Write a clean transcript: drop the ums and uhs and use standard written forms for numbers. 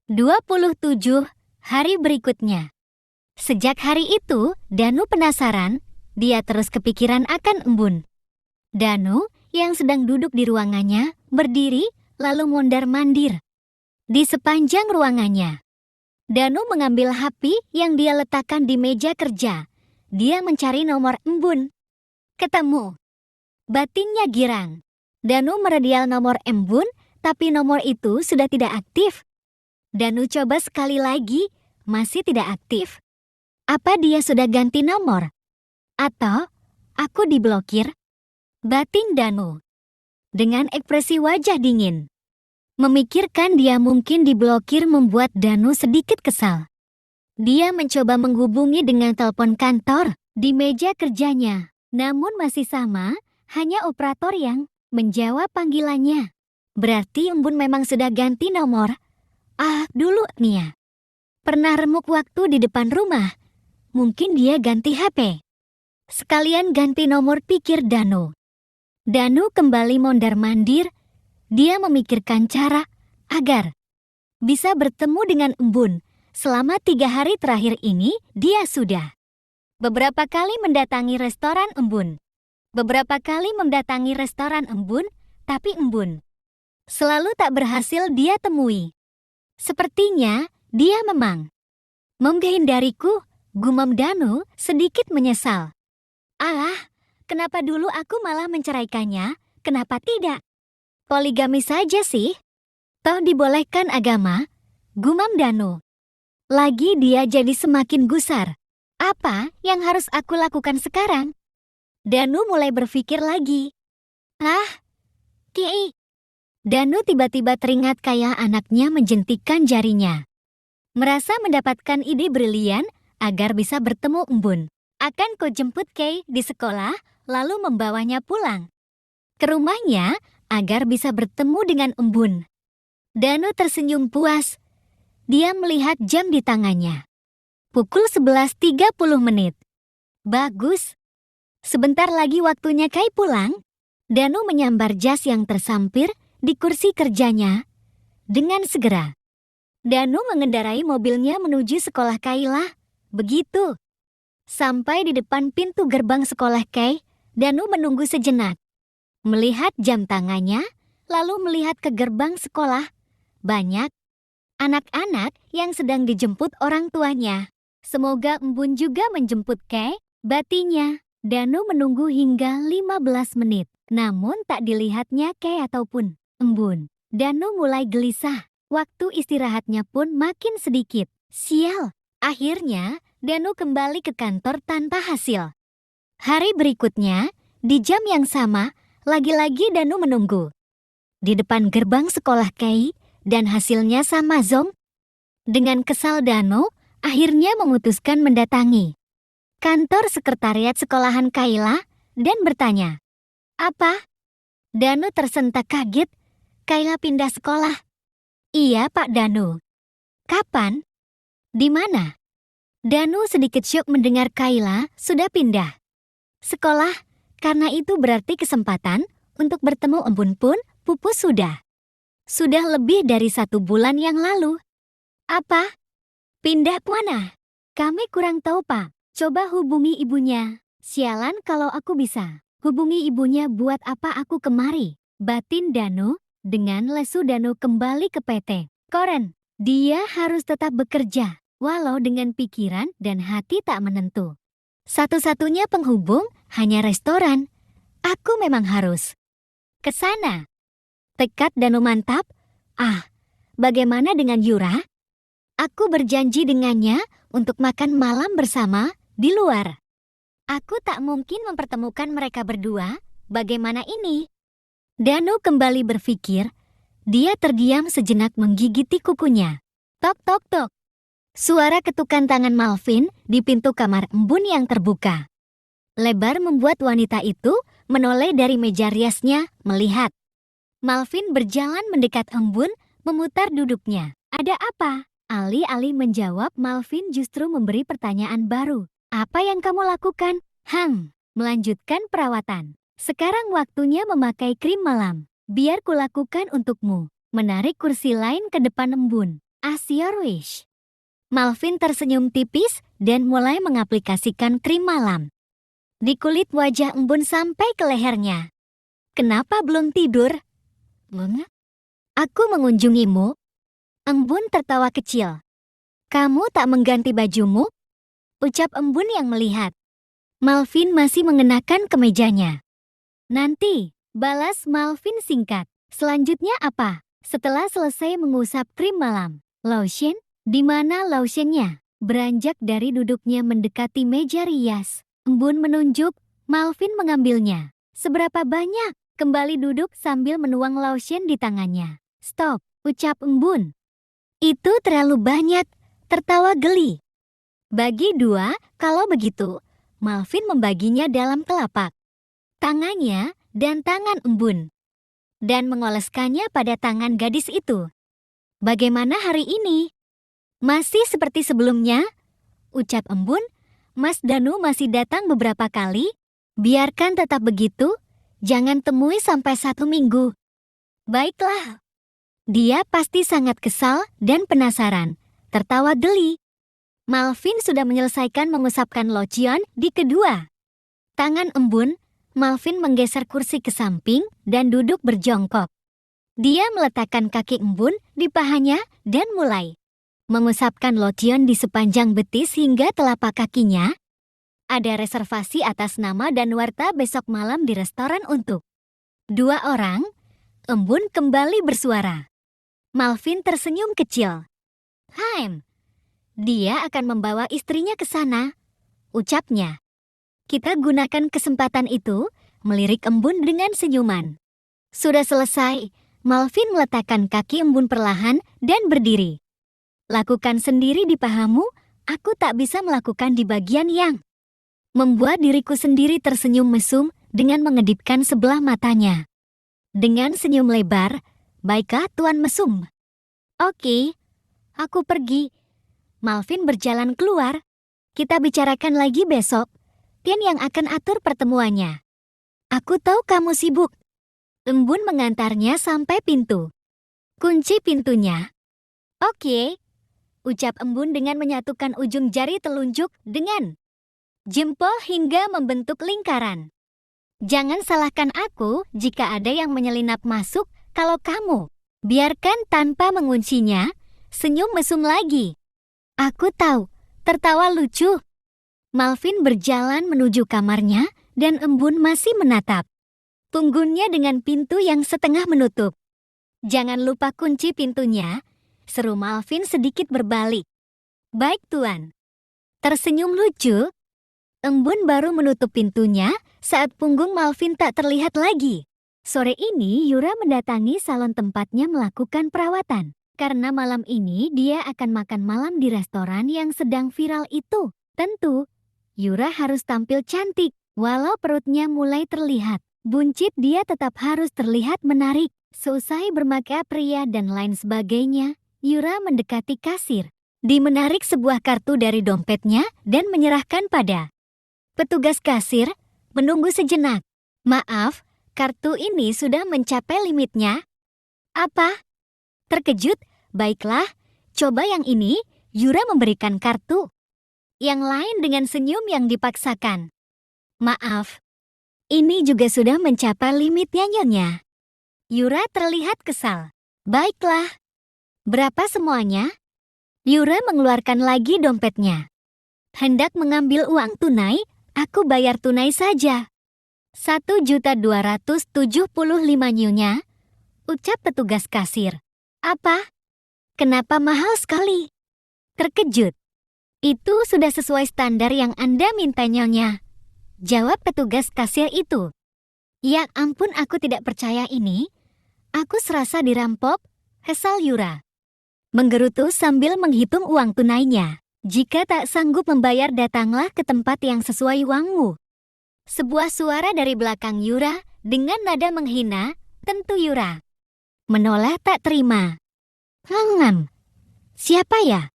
27 hari berikutnya. Sejak hari itu, Danu penasaran. Dia terus kepikiran akan embun. Danu, yang sedang duduk di ruangannya, berdiri, lalu mondar-mandir di sepanjang ruangannya. Danu mengambil HP yang dia letakkan di meja kerja. Dia mencari nomor embun. Ketemu. Batinnya girang. Danu meredial nomor embun, tapi nomor itu sudah tidak aktif. Danu coba sekali lagi, masih tidak aktif. Apa dia sudah ganti nomor? Atau aku diblokir? Batin Danu dengan ekspresi wajah dingin. Memikirkan dia mungkin diblokir membuat Danu sedikit kesal. Dia mencoba menghubungi dengan telepon kantor di meja kerjanya. Namun masih sama, hanya operator yang menjawab panggilannya. Berarti embun memang sudah ganti nomor. Dulu Nia. Pernah remuk waktu di depan rumah. Mungkin dia ganti HP. Sekalian ganti nomor, pikir Danu. Danu kembali mondar-mandir. Dia memikirkan cara agar bisa bertemu dengan embun. Selama 3 hari terakhir ini, dia sudah beberapa kali mendatangi restoran embun. Tapi embun selalu tak berhasil dia temui. Sepertinya dia memang menghindariku, gumam Danu sedikit menyesal. Kenapa dulu aku malah menceraikannya? Kenapa tidak? Poligami saja sih. Toh dibolehkan agama, gumam Danu. Lagi dia jadi semakin gusar. Apa yang harus aku lakukan sekarang? Danu mulai berpikir lagi. Kiai. Danu tiba-tiba teringat kayak anaknya menjentikkan jarinya. Merasa mendapatkan ide brilian agar bisa bertemu embun. Akan ku jemput Kay di sekolah, lalu membawanya pulang ke rumahnya agar bisa bertemu dengan embun. Danu tersenyum puas. Dia melihat jam di tangannya. Pukul 11.30 menit. Bagus. Sebentar lagi waktunya Kay pulang. Danu menyambar jas yang tersampir di kursi kerjanya. Dengan segera, Danu mengendarai mobilnya menuju sekolah Kayla. Begitu sampai di depan pintu gerbang sekolah Kay, Danu menunggu sejenak. Melihat jam tangannya, lalu melihat ke gerbang sekolah. Banyak anak-anak yang sedang dijemput orang tuanya. Semoga embun juga menjemput Kay, batinya. Danu menunggu hingga 15 menit. Namun tak dilihatnya Kay ataupun embun. Danu mulai gelisah. Waktu istirahatnya pun makin sedikit. Sial. Akhirnya, Danu kembali ke kantor tanpa hasil. Hari berikutnya, di jam yang sama, lagi-lagi Danu menunggu di depan gerbang sekolah Kay, dan hasilnya sama zong. Dengan kesal, Danu akhirnya memutuskan mendatangi kantor sekretariat sekolahan Kayla dan bertanya. Apa? Danu tersentak kaget. Kayla pindah sekolah. Iya Pak Danu. Kapan? Di mana? Danu sedikit syok mendengar Kayla sudah pindah sekolah. Karena itu berarti kesempatan untuk bertemu embun pun pupus sudah. Sudah lebih dari 1 bulan yang lalu. Apa? Pindah mana? Kami kurang tahu Pak. Coba hubungi ibunya. Sialan kalau aku bisa hubungi ibunya, buat apa aku kemari? Batin Danu. Dengan lesu Danu kembali ke PT Koren. Dia harus tetap bekerja, walau dengan pikiran dan hati tak menentu. Satu-satunya penghubung hanya restoran. Aku memang harus ke sana. Tekad Danu mantap. Bagaimana dengan Yura? Aku berjanji dengannya untuk makan malam bersama di luar. Aku tak mungkin mempertemukan mereka berdua. Bagaimana ini? Danu kembali berpikir. Dia terdiam sejenak menggigiti kukunya. Tok tok tok. Suara ketukan tangan Malvin di pintu kamar embun yang terbuka lebar membuat wanita itu menoleh dari meja riasnya melihat. Malvin berjalan mendekat embun, memutar duduknya. Ada apa? Alih-alih menjawab, Malvin justru memberi pertanyaan baru. Apa yang kamu lakukan? Melanjutkan perawatan. Sekarang waktunya memakai krim malam. Biar kulakukan untukmu. Menarik kursi lain ke depan embun. As your wish. Malvin tersenyum tipis dan mulai mengaplikasikan krim malam di kulit wajah embun sampai ke lehernya. Kenapa belum tidur? Aku mengunjungimu. Embun tertawa kecil. Kamu tak mengganti bajumu? Ucap embun yang melihat. Malvin masih mengenakan kemejanya. Nanti, balas Malvin singkat. Selanjutnya apa? Setelah selesai mengusap krim malam. Lotion? Di mana lotionnya? Beranjak dari duduknya mendekati meja rias. Embun menunjuk, Malvin mengambilnya. Seberapa banyak? Kembali duduk sambil menuang lotion di tangannya. Stop, ucap embun. Itu terlalu banyak, tertawa geli. Bagi 2, kalau begitu. Malvin membaginya dalam telapak tangannya dan tangan embun. Dan mengoleskannya pada tangan gadis itu. Bagaimana hari ini? Masih seperti sebelumnya? Ucap embun. Mas Danu masih datang beberapa kali. Biarkan tetap begitu. Jangan temui sampai 1 minggu. Baiklah. Dia pasti sangat kesal dan penasaran. Tertawa geli. Malvin sudah menyelesaikan mengusapkan lotion di kedua tangan embun. Malvin menggeser kursi ke samping dan duduk berjongkok. Dia meletakkan kaki embun di pahanya dan mulai mengusapkan lotion di sepanjang betis hingga telapak kakinya. Ada reservasi atas nama dan warta besok malam di restoran untuk 2 orang. Embun kembali bersuara. Malvin tersenyum kecil. Dia akan membawa istrinya ke sana, ucapnya. Kita gunakan kesempatan itu, melirik embun dengan senyuman. Sudah selesai, Malvin meletakkan kaki embun perlahan dan berdiri. Lakukan sendiri di pahamu, aku tak bisa melakukan di bagian yang membuat diriku sendiri tersenyum mesum dengan mengedipkan sebelah matanya. Dengan senyum lebar, baiklah Tuan Mesum. Oke, aku pergi. Malvin berjalan keluar. Kita bicarakan lagi besok. Tian yang akan atur pertemuannya. Aku tahu kamu sibuk. Embun mengantarnya sampai pintu. Kunci pintunya. Oke. Ucap embun dengan menyatukan ujung jari telunjuk dengan jempol hingga membentuk lingkaran. Jangan salahkan aku jika ada yang menyelinap masuk kalau kamu biarkan tanpa menguncinya. Senyum mesum lagi. Aku tahu, tertawa lucu. Malvin berjalan menuju kamarnya dan embun masih menatap punggungnya dengan pintu yang setengah menutup. Jangan lupa kunci pintunya, seru Malvin sedikit berbalik. Baik Tuan. Tersenyum lucu. Embun baru menutup pintunya saat punggung Malvin tak terlihat lagi. Sore ini Yura mendatangi salon tempatnya melakukan perawatan. Karena malam ini dia akan makan malam di restoran yang sedang viral itu. Tentu, Yura harus tampil cantik. Walau perutnya mulai terlihat buncit, dia tetap harus terlihat menarik. Seusai bermakeup pria dan lain sebagainya, Yura mendekati kasir. Dia menarik sebuah kartu dari dompetnya dan menyerahkan pada petugas kasir. Menunggu sejenak. Maaf, kartu ini sudah mencapai limitnya. Apa? Terkejut? Baiklah, coba yang ini. Yura memberikan kartu. Yang lain dengan senyum yang dipaksakan. Maaf, ini juga sudah mencapai limitnya Nyonya. Yura terlihat kesal. Baiklah. Berapa semuanya? Yura mengeluarkan lagi dompetnya. Hendak mengambil uang tunai, aku bayar tunai saja. 1.275.000 Nyonya, ucap petugas kasir. Apa? Kenapa mahal sekali? Terkejut. Itu sudah sesuai standar yang Anda minta Nyonya, jawab petugas kasir itu. Ya ampun, aku tidak percaya ini. Aku serasa dirampok, kesal Yura. Menggerutu sambil menghitung uang tunainya. Jika tak sanggup membayar, datanglah ke tempat yang sesuai uangmu. Sebuah suara dari belakang Yura dengan nada menghina. Tentu Yura menoleh tak terima. Siapa ya?